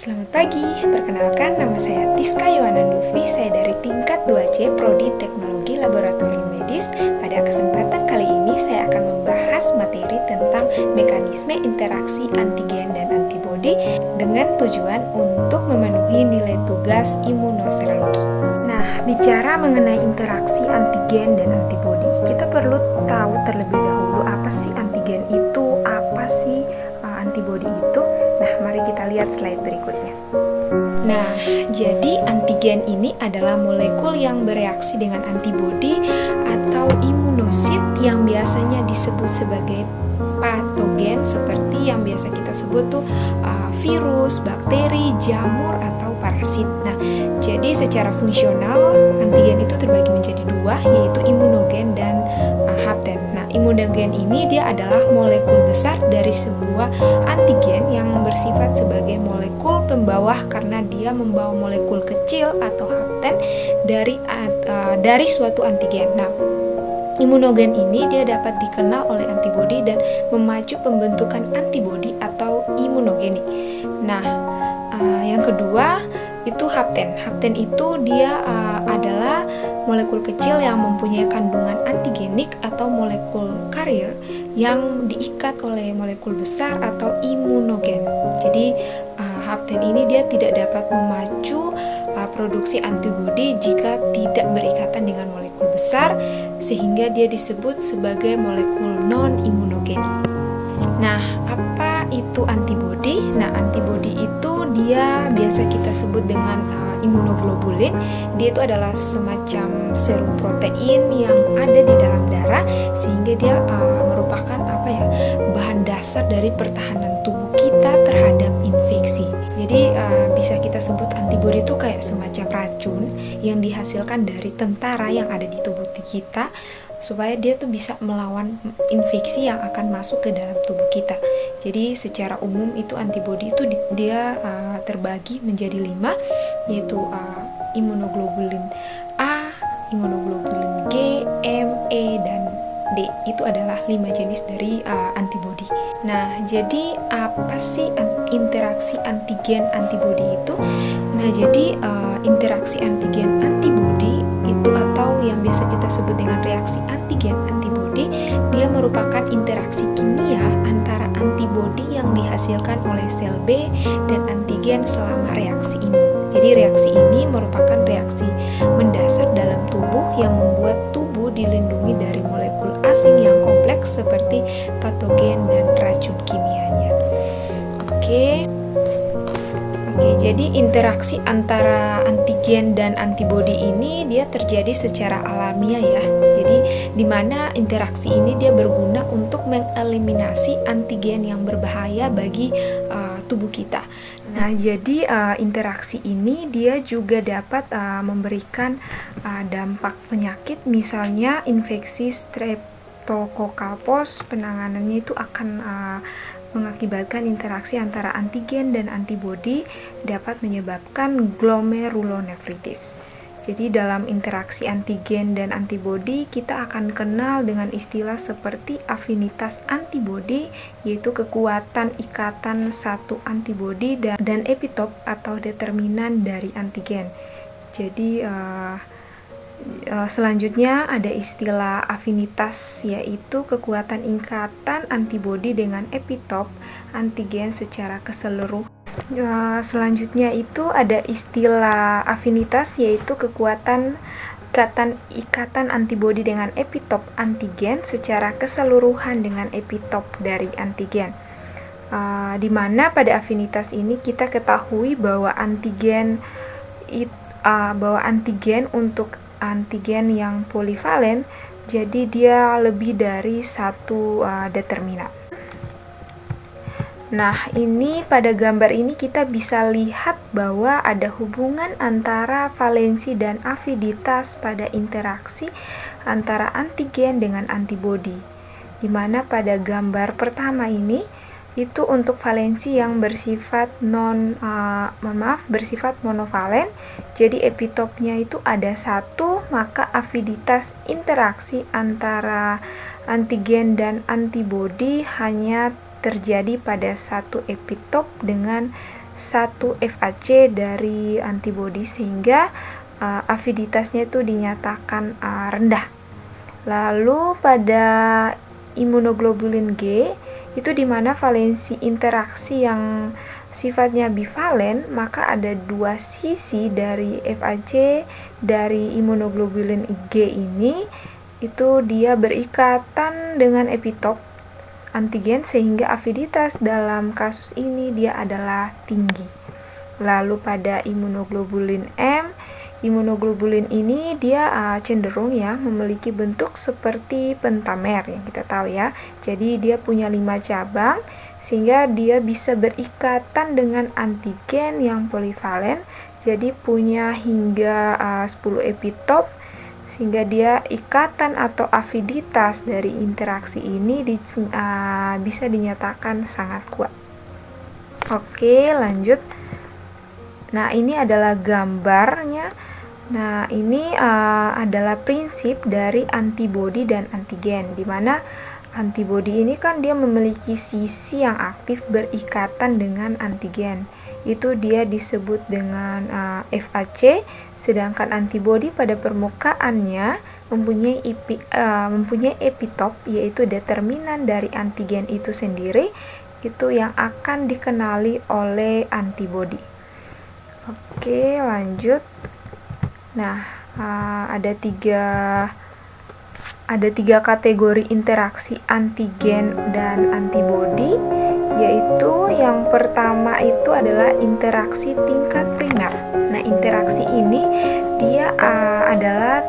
Selamat pagi, perkenalkan nama saya Tiska Yohanandufi, saya dari tingkat 2C Prodi Teknologi Laboratorium Medis. Pada kesempatan kali ini saya akan membahas materi tentang mekanisme interaksi antigen dan antibodi dengan tujuan untuk memenuhi nilai tugas imunoserologi. Nah, bicara mengenai interaksi antigen dan antibodi, kita perlu tahu terlebih dahulu apa sih antigen itu, apa sih antibodi itu. Nah, mari kita lihat slide berikutnya. Nah, jadi antigen ini adalah molekul yang bereaksi dengan antibodi atau imunosit yang biasanya disebut sebagai patogen, seperti yang biasa kita sebut tuh virus, bakteri, jamur, atau parasit. Nah, jadi secara fungsional antigen itu terbagi menjadi dua, yaitu imunogen dan hapten. Nah, imunogen ini dia adalah molekul besar dari sebuah antigen yang bersifat sebagai molekul pembawah karena dia membawa molekul kecil atau hapten dari suatu antigen. Nah, imunogen ini dia dapat dikenal oleh antibodi dan memacu pembentukan antibodi atau imunogenik. Nah, yang kedua itu hapten. Hapten itu dia adalah molekul kecil yang mempunyai kandungan antigenik atau molekul karier yang diikat oleh molekul besar atau imunogen. Jadi hapten ini dia tidak dapat memacu produksi antibodi jika tidak berikatan dengan molekul besar, sehingga dia disebut sebagai molekul non-imunogenik. Nah, apa itu antibodi? Nah, antibodi itu dia biasa kita sebut dengan imunoglobulin. Dia itu adalah semacam serum protein yang ada di dalam darah, sehingga dia merupakan bahan dasar dari pertahanan tubuh kita terhadap infeksi. Jadi bisa kita sebut antibodi itu kayak semacam racun yang dihasilkan dari tentara yang ada di tubuh kita, supaya dia tuh bisa melawan infeksi yang akan masuk ke dalam tubuh kita. Jadi secara umum itu antibodi itu dia terbagi menjadi 5, yaitu imunoglobulin A, imunoglobulin G, M, E, dan D. Itu adalah 5 jenis dari antibodi. Nah, jadi apa sih interaksi antigen antibodi itu? Nah, jadi interaksi antigen antibodi itu, atau yang biasa kita sebut dengan reaksi antigen antibodi, dia merupakan interaksi kimia antara antibodi yang dihasilkan oleh sel B dan antigen selama reaksi imun. Jadi reaksi ini merupakan reaksi mendasar dalam tubuh yang membuat tubuh dilindungi dari molekul asing yang kompleks seperti patogen dan racun kimianya. Oke, jadi interaksi antara antigen dan antibodi ini dia terjadi secara alamiah ya. Jadi di mana interaksi ini dia berguna untuk mengeliminasi antigen yang berbahaya bagi tubuh kita. Nah, jadi interaksi ini dia juga dapat memberikan dampak penyakit, misalnya infeksi Streptococcus. Penanganannya itu akan mengakibatkan interaksi antara antigen dan antibodi, dapat menyebabkan glomerulonefritis. Jadi dalam interaksi antigen dan antibodi kita akan kenal dengan istilah seperti afinitas antibodi, yaitu kekuatan ikatan satu antibodi dan epitop atau determinan dari antigen. Jadi selanjutnya ada istilah afinitas, yaitu kekuatan ikatan antibodi dengan epitop antigen secara keseluruhan. Selanjutnya itu ada istilah afinitas, yaitu kekuatan ikatan antibodi dengan epitop antigen secara keseluruhan dengan epitop dari antigen. Di mana pada afinitas ini kita ketahui bahwa antigen untuk antigen yang polivalen, jadi dia lebih dari satu determinan. Nah, ini pada gambar ini kita bisa lihat bahwa ada hubungan antara valensi dan afiditas pada interaksi antara antigen dengan antibodi. Di mana pada gambar pertama ini itu untuk valensi yang bersifat bersifat monovalen. Jadi epitopnya itu ada 1, maka afiditas interaksi antara antigen dan antibodi hanya terjadi pada satu epitop dengan satu FAC dari antibodi sehingga aviditasnya itu dinyatakan rendah. Lalu pada imunoglobulin G itu di mana valensi interaksi yang sifatnya bivalen, maka ada dua sisi dari FAC dari imunoglobulin G ini itu dia berikatan dengan epitop antigen sehingga aviditas dalam kasus ini dia adalah tinggi. Lalu pada imunoglobulin M, imunoglobulin ini dia cenderung ya memiliki bentuk seperti pentamer yang kita tahu ya. Jadi dia punya 5 cabang sehingga dia bisa berikatan dengan antigen yang polivalen. Jadi punya hingga 10 epitop sehingga dia ikatan atau aviditas dari interaksi ini bisa dinyatakan sangat kuat. Oke, lanjut. Nah, ini adalah gambarnya. Nah, ini adalah prinsip dari antibodi dan antigen, di mana antibodi ini kan dia memiliki sisi yang aktif berikatan dengan antigen. Itu dia disebut dengan FAC, sedangkan antibodi pada permukaannya mempunyai epitop, yaitu determinan dari antigen itu sendiri, itu yang akan dikenali oleh antibodi. Oke, lanjut. Nah, ada tiga kategori interaksi antigen dan antibodi, yaitu yang pertama itu adalah interaksi tingkat primer. Nah, interaksi ini dia adalah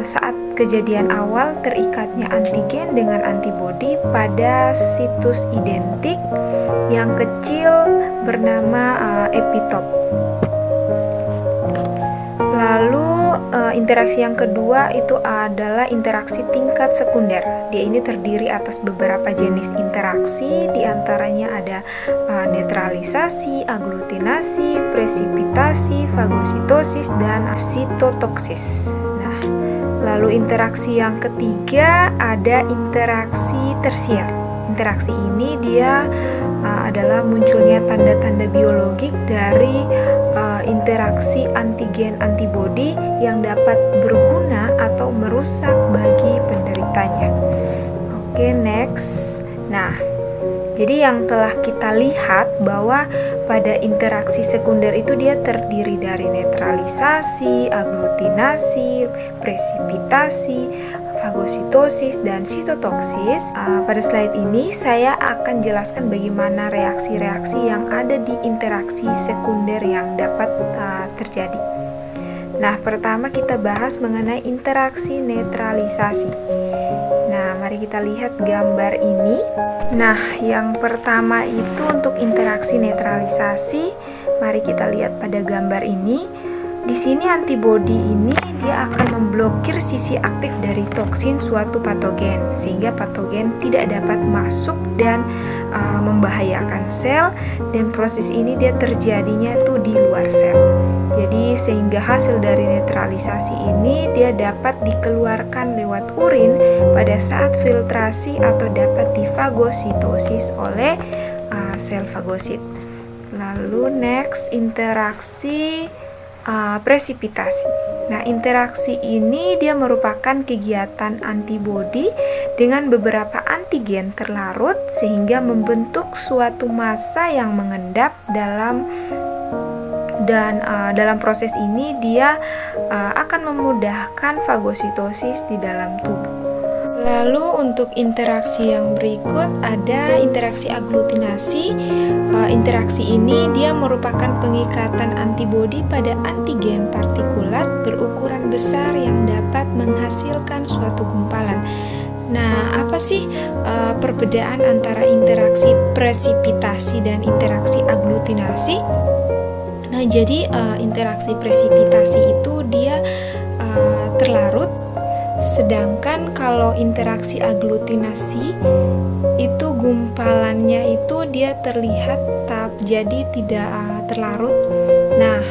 saat kejadian awal terikatnya antigen dengan antibodi pada situs identik yang kecil bernama epitop. Lalu interaksi yang kedua itu adalah interaksi tingkat sekunder. Dia ini terdiri atas beberapa jenis interaksi, diantaranya ada netralisasi, aglutinasi, presipitasi, fagositosis, dan sitotoksis. Nah, lalu interaksi yang ketiga ada interaksi tersier. Interaksi ini dia adalah munculnya tanda-tanda biologik dari interaksi antigen antibodi yang dapat berguna atau merusak bagi penderitanya. Oke, next. Nah, jadi yang telah kita lihat bahwa pada interaksi sekunder itu dia terdiri dari netralisasi, aglutinasi, presipitasi, fagositosis, dan sitotoksis. Pada slide ini saya akan jelaskan bagaimana reaksi-reaksi yang ada di interaksi sekunder yang dapat terjadi. Nah, pertama kita bahas mengenai interaksi netralisasi. Nah, mari kita lihat gambar ini. Nah, yang pertama itu untuk interaksi netralisasi. Mari kita lihat pada gambar ini. Di sini antibodi ini dia akan memblokir sisi aktif dari toksin suatu patogen sehingga patogen tidak dapat masuk dan membahayakan sel, dan proses ini dia terjadinya tuh di luar sel. Jadi sehingga hasil dari netralisasi ini dia dapat dikeluarkan lewat urin pada saat filtrasi atau dapat difagositosis oleh sel fagosit. Lalu next interaksi presipitasi. Nah, interaksi ini dia merupakan kegiatan antibodi dengan beberapa antigen terlarut sehingga membentuk suatu massa yang mengendap dalam proses ini dia akan memudahkan fagositosis di dalam tubuh. Lalu untuk interaksi yang berikut ada interaksi aglutinasi. Interaksi ini dia merupakan pengikatan antibodi pada antigen partikulat berukuran besar yang dapat menghasilkan suatu gumpalan. Nah, apa sih perbedaan antara interaksi presipitasi dan interaksi aglutinasi? Nah, jadi interaksi presipitasi itu dia terlarut, sedangkan kalau interaksi aglutinasi itu gumpalannya itu dia terlihat jadi tidak terlarut. Nah,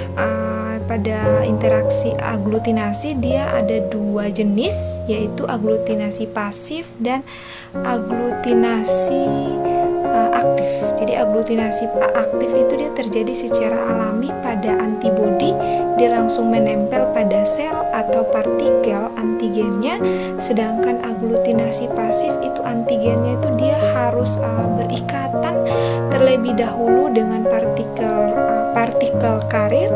pada interaksi aglutinasi dia ada dua jenis, yaitu aglutinasi pasif dan aglutinasi aktif. Jadi aglutinasi aktif itu dia terjadi secara alami pada antibodi, dia langsung menempel pada sel atau partikel antigennya, sedangkan aglutinasi pasif itu antigennya itu dia harus berikatan terlebih dahulu dengan partikel karir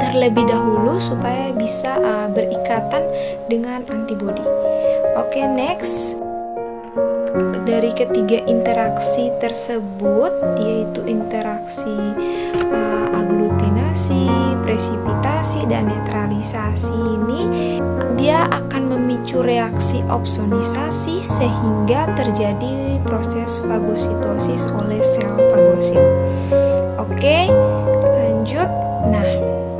terlebih dahulu supaya bisa berikatan dengan antibodi. Oke, next. Dari ketiga interaksi tersebut, yaitu interaksi aglutinasi, presipitasi, dan netralisasi ini, dia akan memicu reaksi opsonisasi sehingga terjadi proses fagositosis oleh sel fagosit. Oke, lanjut. Nah,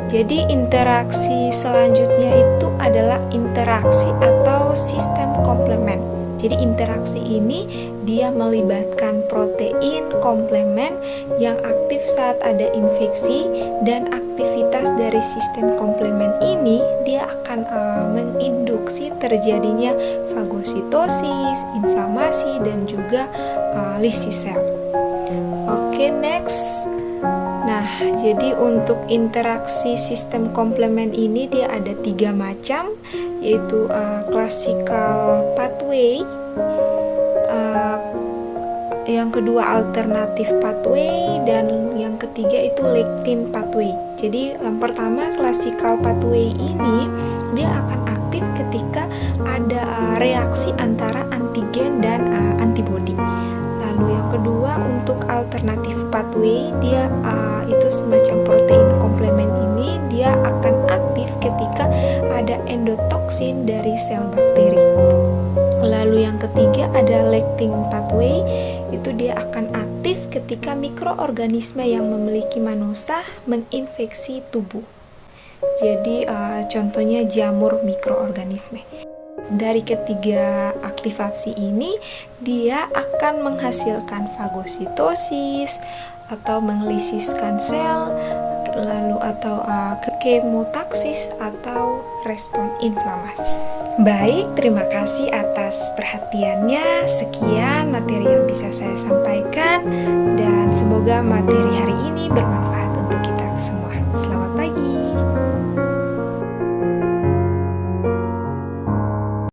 jadi interaksi selanjutnya itu adalah interaksi atau sistem komplement. Jadi interaksi ini dia melibatkan protein komplement yang aktif saat ada infeksi, dan aktivitas dari sistem komplement ini dia akan menginduksi terjadinya fagositosis, inflamasi, dan juga lisis sel. Oke, next. Nah, jadi untuk interaksi sistem komplement ini dia ada 3 macam, yaitu classical pathway, yang kedua alternatif pathway, dan yang ketiga itu lectin pathway. Jadi yang pertama classical pathway ini dia akan aktif ketika ada reaksi antara antigen dan antibodi. Lalu yang kedua untuk alternatif pathway, dia itu semacam protein komplement ini dia akan aktif ketika ada endotoksin dari sel bakteri. Lalu yang ketiga ada lectin pathway, itu dia akan aktif ketika mikroorganisme yang memiliki manosa menginfeksi tubuh. Jadi contohnya jamur mikroorganisme. Dari ketiga aktivasi ini dia akan menghasilkan fagositosis atau melisiskan sel, lalu atau kemotaksis atau respon inflamasi. Baik, terima kasih atas perhatiannya. Sekian materi yang bisa saya sampaikan, dan semoga materi hari ini bermanfaat untuk kita semua. Selamat pagi.